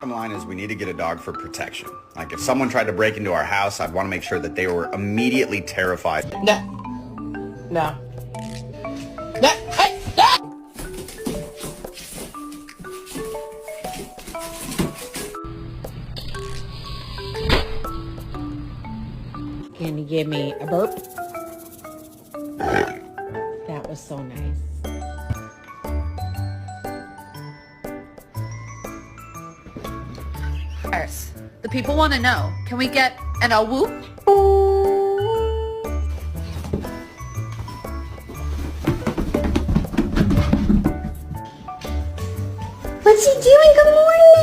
Bottom line is we need to get a dog for protection. Like if someone tried to break into our house, I'd want to make sure that they were immediately terrified. No. No. No. Hey. No. Can you give me a burp? That was so nice. The people want to know. Can we get an a whoop? What's he doing? Good morning.